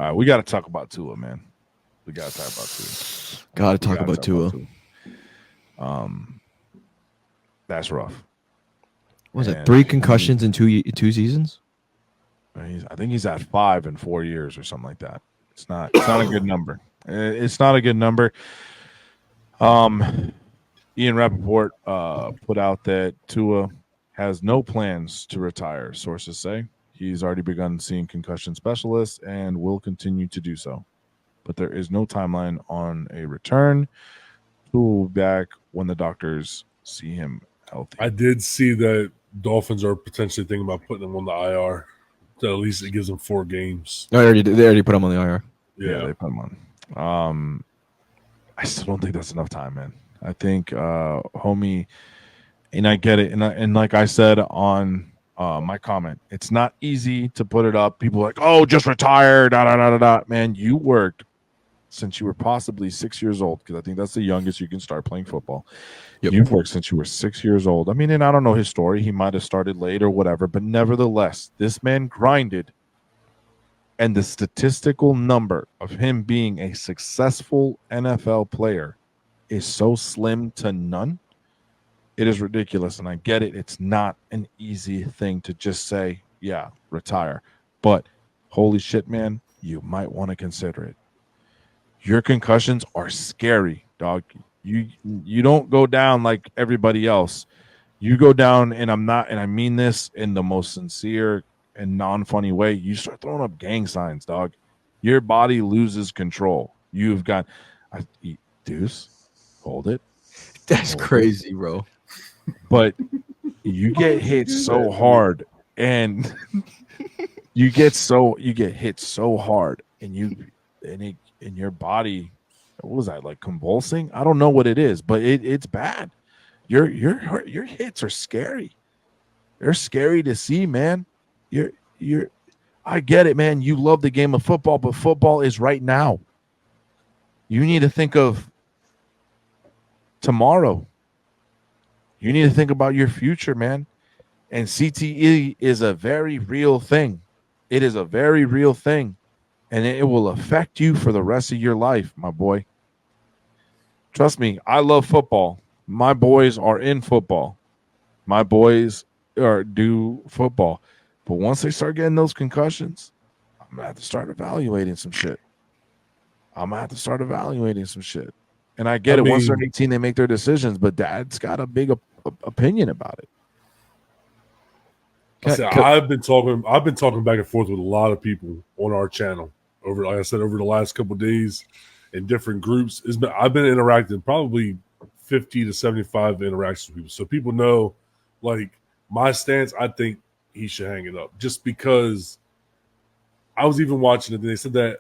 All right, we got to talk about Tua, man. We got to talk about Tua. Got to talk about Tua. That's rough. What was it 3 concussions in two seasons? I think he's at 5 in 4 years or something like that. It's not a good number. It's not a good number. Ian Rappaport put out that Tua has no plans to retire, sources say. He's already begun seeing concussion specialists and will continue to do so. But there is no timeline on a return. Tua will be back when the doctors see him healthy. I did see that Dolphins are potentially thinking about putting him on the IR. So at least it gives him 4 games. They already put him on the IR. Yeah, they put him on. I still don't think that's enough time, man. I think, homie, and I get it. And like I said on my comment, it's not easy to put it up. People are like, oh, just retire, da. Man, you worked since you were possibly 6 years old, because I think that's the youngest you can start playing football. Yep. You've worked since you were 6 years old. I mean, and I don't know his story. He might have started late or whatever, but nevertheless, this man grinded. And the statistical number of him being a successful NFL player is so slim to none. It is ridiculous, and I get it. It's not an easy thing to just say, yeah, retire. But holy shit, man, you might want to consider it. Your concussions are scary, dog. You don't go down like everybody else. You go down, and I mean this in the most sincere and non-funny way. You start throwing up gang signs, dog. Your body loses control. You've got Deuce, hold it. That's crazy, bro. But you get hit so hard, and you get hit so hard, and your body, what was that, like convulsing? I don't know what it is, but it's bad. Your hits are scary. They're scary to see, man. I get it, man. You love the game of football, but football is right now. You need to think of tomorrow. You need to think about your future, man. And CTE is a very real thing. It is a very real thing. And it will affect you for the rest of your life, my boy. Trust me, I love football. My boys are in football. My boys do football. But once they start getting those concussions, I'm going to have to start evaluating some shit. And I get it. Once they're 18, they make their decisions, but Dad's got a big opinion about it. I've been talking back and forth with a lot of people on our channel over the last couple of days in different groups. I've been interacting probably 50 to 75 interactions with people. So people know, like, my stance. I think he should hang it up, just because I was even watching it and they said that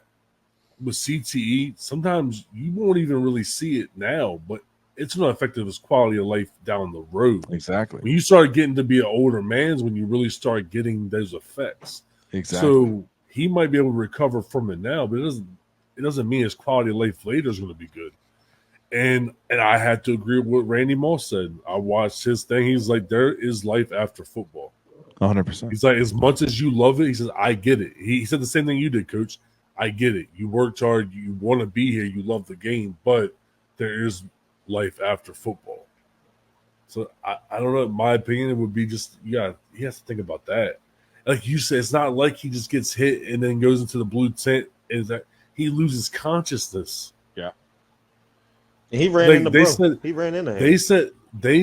with CTE, sometimes you won't even really see it now, but it's going to affect his quality of life down the road. Exactly. When you start getting to be an older man is when you really start getting those effects. Exactly. So he might be able to recover from it now, but it doesn't mean his quality of life later is going to be good. And I had to agree with what Randy Moss said. I watched his thing. He's like, there is life after football. 100%. He's like, as much as you love it, he says, I get it. He said the same thing you did, Coach. I get it. You worked hard. You want to be here. You love the game, but there is life after football. So I don't know. My opinion, it would be just, he has to think about that. Like you said, it's not like he just gets hit and then goes into the blue tent. Is that he loses consciousness? Yeah. He ran into him. He ran into him. They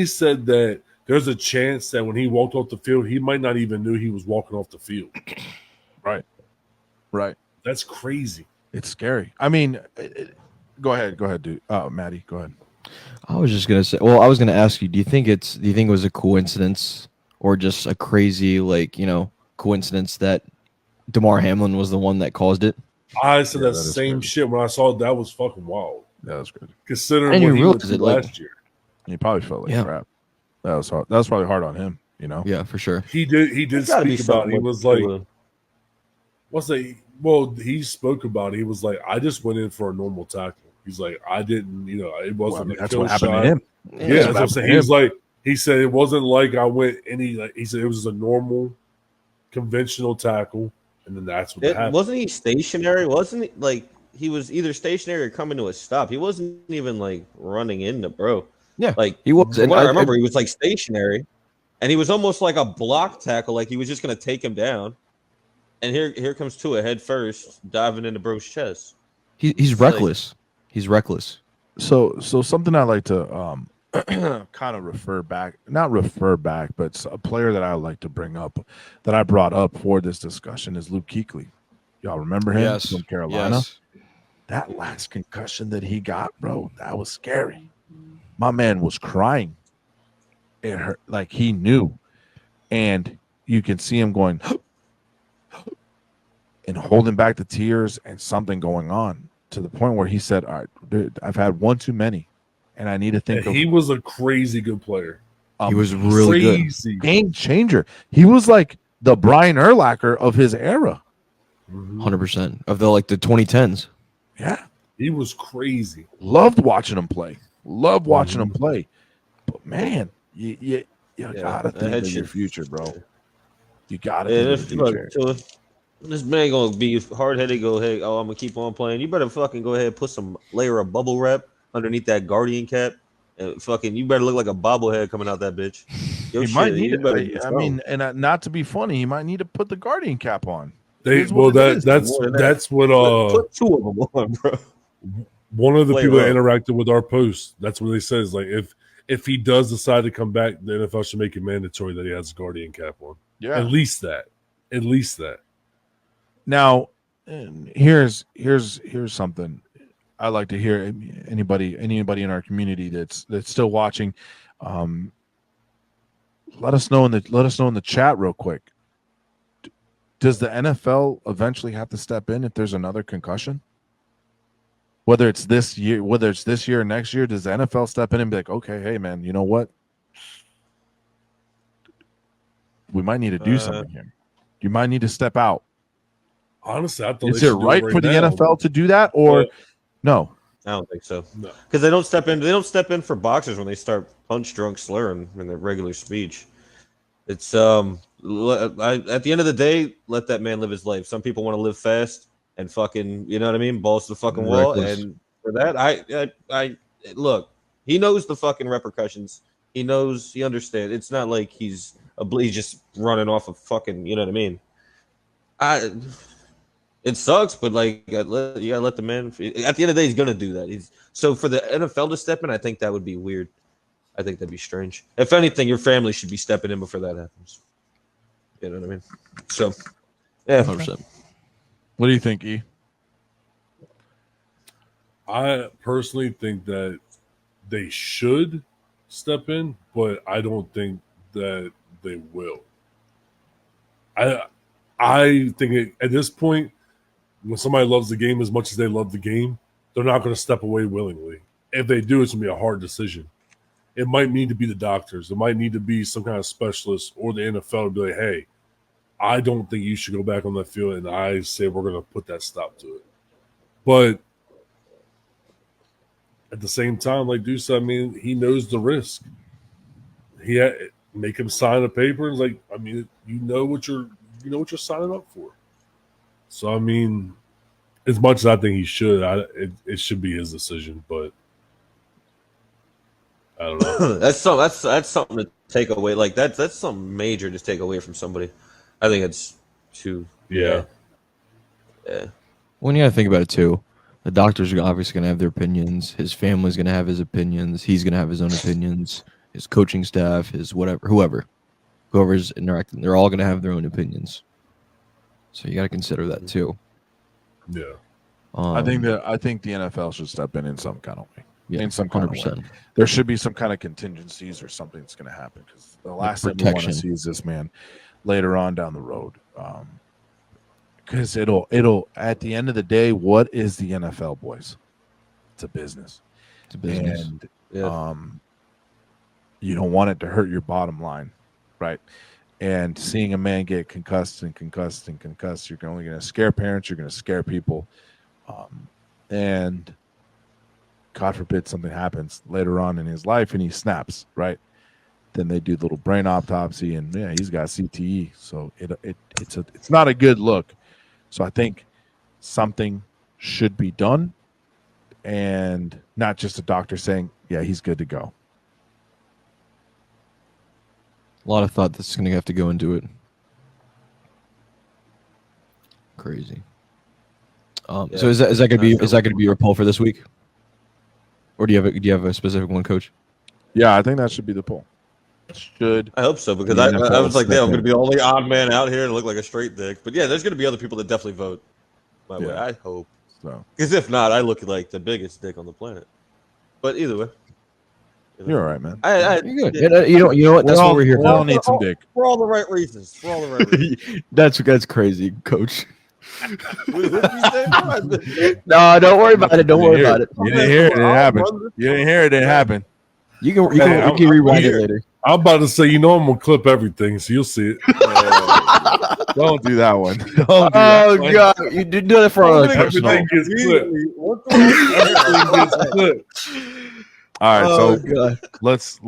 said that there's a chance that when he walked off the field, he might not even knew he was walking off the field. Right. That's crazy. It's scary. I mean, go ahead, dude. Maddie, go ahead. I was just gonna say. Well, I was gonna ask you. Do you think it was a coincidence or just a crazy, coincidence that DeMar Hamlin was the one that caused it? I said that same shit when I saw it. That was fucking wild. That was good. Considering what he went through last year. He probably felt like crap. That was hard. That was probably hard on him, Yeah, for sure. He did speak about it. He was like, he spoke about it. He was like, I just went in for a normal tackle. He's like, I didn't, it wasn't that's what happened to him. Yeah, that's what I'm saying. He said it wasn't like I went he said it was a normal conventional tackle, and then that's what happened. Wasn't he stationary? Wasn't he like he was either stationary or coming to a stop? He wasn't even like running into bro. Yeah, like he was. From what I remember, he was like stationary, and he was almost like a block tackle, like he was just gonna take him down. And here comes Tua head first, diving into bro's chest. He's reckless. He's reckless. So something I like to kind of not refer back, but a player that I like to bring up that I brought up for this discussion is Luke Kuechly. Y'all remember him from Carolina? Yes. That last concussion that he got, bro, that was scary. My man was crying. It hurt, like he knew. And you can see him going and holding back the tears and something going on to the point where he said, all right, dude, I've had one too many. And I need to think he was a crazy good player. He was really good. Game changer. He was like the Brian Urlacher of his era. 100% of the 2010s. Yeah. He was crazy. Loved watching him play. But man, you gotta think of your future, bro. You gotta think of your future. So if this man gonna be hard-headed, go, hey, I'm gonna keep on playing. You better fucking go ahead and put some layer of bubble wrap underneath that guardian cap. And fucking, you better look like a bobblehead coming out that bitch. He might need it. I mean, and not to be funny, he might need to put the guardian cap on. That's what put 2 of them on, bro. One of the people that interacted with our post, that's what they said is like if he does decide to come back, the NFL should make it mandatory that he has a guardian cap on. Yeah, at least that. Now, here's something I like to hear. Anybody in our community that's still watching, let us know in the chat real quick. Does the NFL eventually have to step in if there's another concussion? Whether it's this year or next year, does the NFL step in and be like, okay, hey man, you know what? We might need to do something here. You might need to step out. Honestly, I thought is it right for the NFL to do that or no? I don't think so. No, because they don't step in. They don't step in for boxers when they start punch drunk slurring in their regular speech. It's at the end of the day, let that man live his life. Some people want to live fast and fucking, you know what I mean, balls to the fucking wall. Reckless. And for that, I look. He knows the fucking repercussions. He knows. He understands. It's not like he's just running off of fucking. You know what I mean? It sucks, but like you gotta let the man. At the end of the day, he's gonna do that. So for the NFL to step in, I think that would be weird. I think that'd be strange. If anything, your family should be stepping in before that happens. You know what I mean? So, yeah. 100%. What do you think, E? I personally think that they should step in, but I don't think that they will. I think at this point, when somebody loves the game as much as they love the game, they're not going to step away willingly. If they do, it's going to be a hard decision. It might need to be the doctors. It might need to be some kind of specialist or the NFL to be like, hey, I don't think you should go back on that field, and I say we're going to put that stop to it. But at the same time, like Deuce said, I mean, he knows the risk. Make him sign a paper. And it's like, I mean, you know what you're signing up for. So I mean, as much as I think he should, it should be his decision. But I don't know. that's something to take away. Like that's something major to take away from somebody. I think it's too. Yeah. When you gotta think about it too, the doctors are obviously gonna have their opinions. His family's gonna have his opinions. He's gonna have his own opinions. His coaching staff, his whoever's interacting, they're all gonna have their own opinions. So you gotta consider that too. Yeah. I think the NFL should step in some kind of way. Yeah, in some kind 100%. of way. There should be some kind of contingencies or something that's going to happen because the last thing we want to see is this man later on down the road. Because it'll at the end of the day, what is the NFL, boys? It's a business. It's a business. And you don't want it to hurt your bottom line, right? And seeing a man get concussed, you're only going to scare parents. You're going to scare people, and God forbid something happens later on in his life and he snaps, right? Then they do the little brain autopsy and he's got CTE. So it's not a good look. So I think something should be done, and not just a doctor saying, "Yeah, he's good to go." A lot of thought that's going to have to go into it. Crazy. So is that going to be your poll for this week, or do you have a specific one, Coach? Yeah, I think that should be the poll. Should I hope so, because The I NFL was like, step damn, I'm in. going to be the only odd man out here and look like a straight dick. But yeah, there's going to be other people that definitely vote my way. Yeah. I hope. so? Because if not, I look like the biggest dick on the planet. But either way. You're all right, man. You're good. You know what? That's what we're here We all for. need some dick. For all the right reasons. For all the right reasons. That's crazy, Coach. What did you say? No, don't worry about it. Don't worry about it. You didn't hear it. It didn't happen. You didn't hear it. It didn't happen. You can rewind it later. I'm about to say, I'm gonna clip everything, so you'll see it. Don't do that one. Don't do Oh that one. God, you did do it for personal. Everything gets clipped. Everything gets clipped. All right, Oh so God. let's